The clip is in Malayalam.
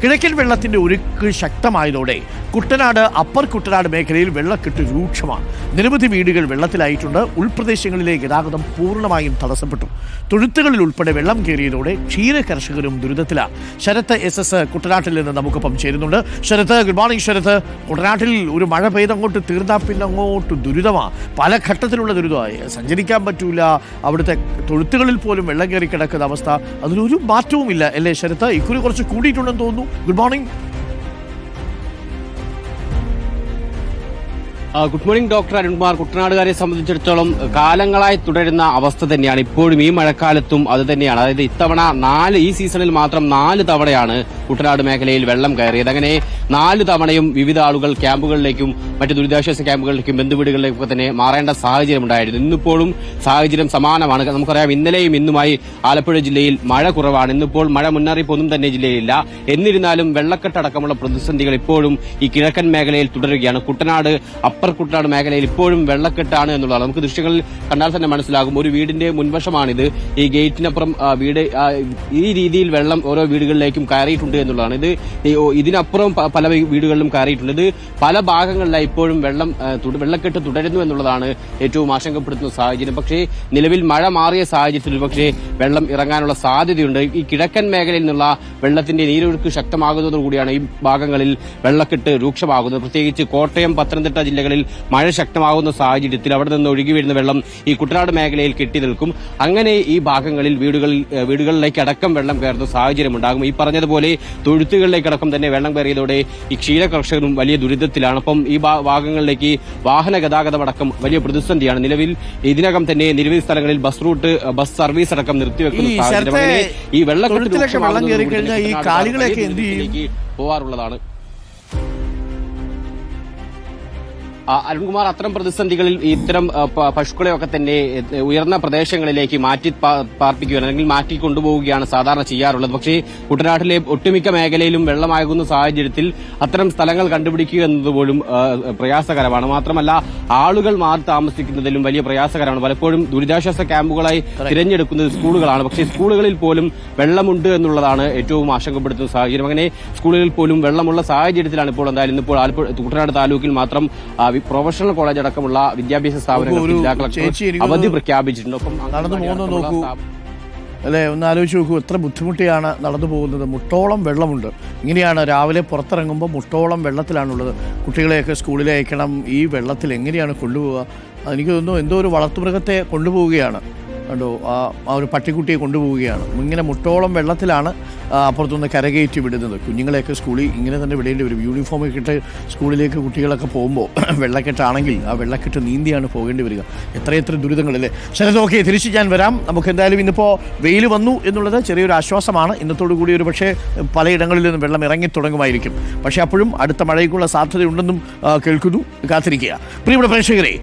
കിഴക്കൻ വെള്ളത്തിന്റെ ഒഴുക്ക് ശക്തമായതോടെ കുട്ടനാട് അപ്പർ കുട്ടനാട് മേഖലയിൽ വെള്ളക്കെട്ട് രൂക്ഷമാണ്. നിരവധി വീടുകൾ വെള്ളത്തിലായിട്ടുണ്ട്. ഉൾപ്രദേശങ്ങളിലെ ഗതാഗതം പൂർണ്ണമായും തടസ്സപ്പെട്ടു. തൊഴുത്തുകളിൽ ഉൾപ്പെടെ വെള്ളം കയറിയതോടെ ക്ഷീര കർഷകരും ദുരിതത്തിലാണ്. ശരത്ത് SS കുട്ടനാട്ടിൽ നിന്ന് നമുക്കൊപ്പം ചേരുന്നുണ്ട്. Sarath, good morning. ശരത്ത്, കുട്ടനാട്ടിൽ ഒരു മഴ പെയ്തങ്ങോട്ട് തീർന്നാൽ പിന്നെ അങ്ങോട്ട് ദുരിതമാണ്. പല ഘട്ടത്തിലുള്ള ദുരിതമായി. സഞ്ചരിക്കാൻ പറ്റൂല, അവിടുത്തെ തൊഴുത്തുകളിൽ പോലും വെള്ളം കയറി കിടക്കുന്ന അവസ്ഥ. അതിലൊരു മാറ്റവുമില്ല അല്ലേ ശരത്ത്? ഇക്കുറി കുറച്ച് കൂടിയിട്ടുണ്ടെന്ന് തോന്നുന്നു. Good morning. Good morning doctor Arunkumar. കുട്ടനാടുകാരെ സംബന്ധിച്ചിടത്തോളം കാലങ്ങളായി തുടരുന്ന അവസ്ഥ തന്നെയാണ് ഇപ്പോഴും ഈ മഴക്കാലത്തും അത് തന്നെയാണ്. അതായത് ഇത്തവണ ഈ സീസണിൽ മാത്രം 4 തവണയാണ് കുട്ടനാട് മേഖലയിൽ വെള്ളം കയറിയത്. അങ്ങനെ 4 തവണയും വിവിധ ആളുകൾ ക്യാമ്പുകളിലേക്കും മറ്റ് ദുരിതാശ്വാസ ക്യാമ്പുകളിലേക്കും ബന്ധുവീടുകളിലേക്കും തന്നെ മാറേണ്ട സാഹചര്യം ഉണ്ടായിരുന്നു. ഇന്നിപ്പോഴും സാഹചര്യം സമാനമാണ്. നമുക്കറിയാം, ഇന്നലെയും ഇന്നുമായി ആലപ്പുഴ ജില്ലയിൽ മഴ കുറവാണ്. ഇന്നിപ്പോൾ മഴ മുന്നറിയിപ്പൊന്നും തന്നെ ജില്ലയിലില്ല. എന്നിരുന്നാലും വെള്ളക്കെട്ടടക്കമുള്ള പ്രതിസന്ധികൾ ഇപ്പോഴും ഈ കിഴക്കൻ മേഖലയിൽ തുടരുകയാണ്. കുട്ടനാട് അപ്പർ കുട്ടനാട് മേഖലയിൽ ഇപ്പോഴും വെള്ളക്കെട്ടാണ് എന്നുള്ളതാണ്. നമുക്ക് ദൃശ്യങ്ങളിൽ കണ്ടാൽ തന്നെ മനസ്സിലാകും. ഒരു വീടിന്റെ മുൻവശമാണിത്. ഈ ഗേറ്റിനപ്പുറം വീട് ഈ രീതിയിൽ വെള്ളം ഓരോ വീടുകളിലേക്കും കയറിയിട്ടുണ്ട് എന്നുള്ളതാണ്. ഇതിനപ്പുറം പല വീടുകളിലും കയറിയിട്ടുണ്ട്. ഇത് പല ഭാഗങ്ങളിലായി ഇപ്പോഴും വെള്ളക്കെട്ട് തുടരുന്നു എന്നുള്ളതാണ് ഏറ്റവും ആശങ്കപ്പെടുത്തുന്ന സാഹചര്യം. പക്ഷേ നിലവിൽ മഴ മാറിയ സാഹചര്യത്തിൽ പക്ഷേ വെള്ളം ഇറങ്ങാനുള്ള സാധ്യതയുണ്ട്. ഈ കിഴക്കൻ മേഖലയിൽ നിന്നുള്ള വെള്ളത്തിന്റെ നീരൊഴുക്ക് ശക്തമാകുന്നതോടുകൂടിയാണ് ഈ ഭാഗങ്ങളിൽ വെള്ളക്കെട്ട് രൂക്ഷമാകുന്നത്. പ്രത്യേകിച്ച് കോട്ടയം, പത്തനംതിട്ട ജില്ലകളിൽ മഴ ശക്തമാകുന്ന സാഹചര്യത്തിൽ അവിടെ നിന്ന് ഒഴുകി വരുന്ന വെള്ളം ഈ കുട്ടനാട് മേഖലയിൽ കെട്ടി നിൽക്കും. അങ്ങനെ ഈ ഭാഗങ്ങളിൽ വീടുകളിലേക്ക് അടക്കം വെള്ളം കയറുന്ന സാഹചര്യമുണ്ടാകും. ഈ പറഞ്ഞതുപോലെ തൊഴുത്തുകളിലേക്കടക്കം തന്നെ വെള്ളം കയറിയതോടെ ഈ ക്ഷീര കർഷകരും വലിയ ദുരിതത്തിലാണ്. അപ്പം ഈ ഭാഗങ്ങളിലേക്ക് വാഹന ഗതാഗതമടക്കം വലിയ പ്രതിസന്ധിയാണ്. നിലവിൽ ഇതിനകം തന്നെ നിരവധി സ്ഥലങ്ങളിൽ ബസ് സർവീസ് അടക്കം നിർത്തിവെക്കുന്ന സാഹചര്യം ഈ വെള്ളക്കെട്ടിലേക്ക് പോവാറുള്ളതാണ്. അരുൺകുമാർ, അത്തരം പ്രതിസന്ധികളിൽ ഇത്തരം പശുക്കളെയൊക്കെ തന്നെ ഉയർന്ന പ്രദേശങ്ങളിലേക്ക് മാറ്റി പാർപ്പിക്കുകയാണ് അല്ലെങ്കിൽ മാറ്റി കൊണ്ടുപോവുകയാണ് സാധാരണ ചെയ്യാറുള്ളത്. പക്ഷേ കുട്ടനാട്ടിലെ ഒട്ടുമിക്ക മേഖലയിലും വെള്ളമാകുന്ന സാഹചര്യത്തിൽ അത്തരം സ്ഥലങ്ങൾ കണ്ടുപിടിക്കുക എന്നതുപോലും പ്രയാസകരമാണ്. മാത്രമല്ല, ആളുകൾ മാറി താമസിക്കുന്നതിലും വലിയ പ്രയാസകരമാണ്. പലപ്പോഴും ദുരിതാശ്വാസ ക്യാമ്പുകളായി തിരഞ്ഞെടുക്കുന്നത് സ്കൂളുകളാണ്. പക്ഷേ സ്കൂളുകളിൽ പോലും വെള്ളമുണ്ട് എന്നുള്ളതാണ് ഏറ്റവും ആശങ്കപ്പെടുത്തുന്ന സാഹചര്യം. അങ്ങനെ സ്കൂളുകളിൽ പോലും വെള്ളമുള്ള സാഹചര്യത്തിലാണ് ഇപ്പോൾ ഇന്നിപ്പോൾ കുട്ടനാട് താലൂക്കിൽ മാത്രം പ്രൊഫഷണൽ കോളേജ് അടക്കമുള്ള വിദ്യാഭ്യാസ സ്ഥാപനങ്ങൾ അവധി പ്രഖ്യാപിച്ചിട്ടുണ്ട്. ഒപ്പം അല്ലേ, ഒന്ന് ആലോചിച്ച് നോക്കൂ, എത്ര ബുദ്ധിമുട്ടിയാണ് നടന്നു പോകുന്നത്. മുട്ടോളം വെള്ളമുണ്ട്. ഇങ്ങനെയാണ് രാവിലെ പുറത്തിറങ്ങുമ്പോൾ മുട്ടോളം വെള്ളത്തിലാണുള്ളത്. കുട്ടികളെയൊക്കെ സ്കൂളിൽ അയക്കണം. ഈ വെള്ളത്തിൽ എങ്ങനെയാണ് കൊണ്ടുപോവുക? എനിക്ക് തോന്നുന്നു എന്തോ ഒരു വളർത്തുമൃഗത്തെ കൊണ്ടുപോവുകയാണ്. കണ്ടോ, ആ ഒരു പട്ടിക്കുട്ടിയെ കൊണ്ടുപോവുകയാണ്. ഇങ്ങനെ മുട്ടോളം വെള്ളത്തിലാണ് അപ്പുറത്തുനിന്ന് കരകയറ്റി വിടുന്നത്. കുഞ്ഞുങ്ങളെയൊക്കെ സ്കൂളിൽ ഇങ്ങനെ തന്നെ വിടേണ്ടി വരും. യൂണിഫോമൊക്കെ ഇട്ട് സ്കൂളിലേക്ക് കുട്ടികളൊക്കെ പോകുമ്പോൾ വെള്ളക്കെട്ടാണെങ്കിൽ ആ വെള്ളക്കെട്ട് നീന്തിയാണ് പോകേണ്ടി വരിക. എത്രയെത്ര ദുരിതങ്ങളല്ലേ. ശരത്, തിരിച്ച് ഞാൻ വരാം. നമുക്ക് എന്തായാലും ഇന്നിപ്പോൾ വെയിൽ വന്നു എന്നുള്ളത് ചെറിയൊരു ആശ്വാസമാണ്. ഇന്നത്തോടു കൂടി ഒരു പക്ഷേ പലയിടങ്ങളിൽ നിന്നും വെള്ളം ഇറങ്ങി തുടങ്ങുമായിരിക്കും. പക്ഷേ അപ്പോഴും അടുത്ത മഴയ്ക്കുള്ള സാധ്യതയുണ്ടെന്നും കേൾക്കുന്നു. കാത്തിരിക്കുക പ്രിയപ്പെട്ട പ്രേക്ഷകരെ.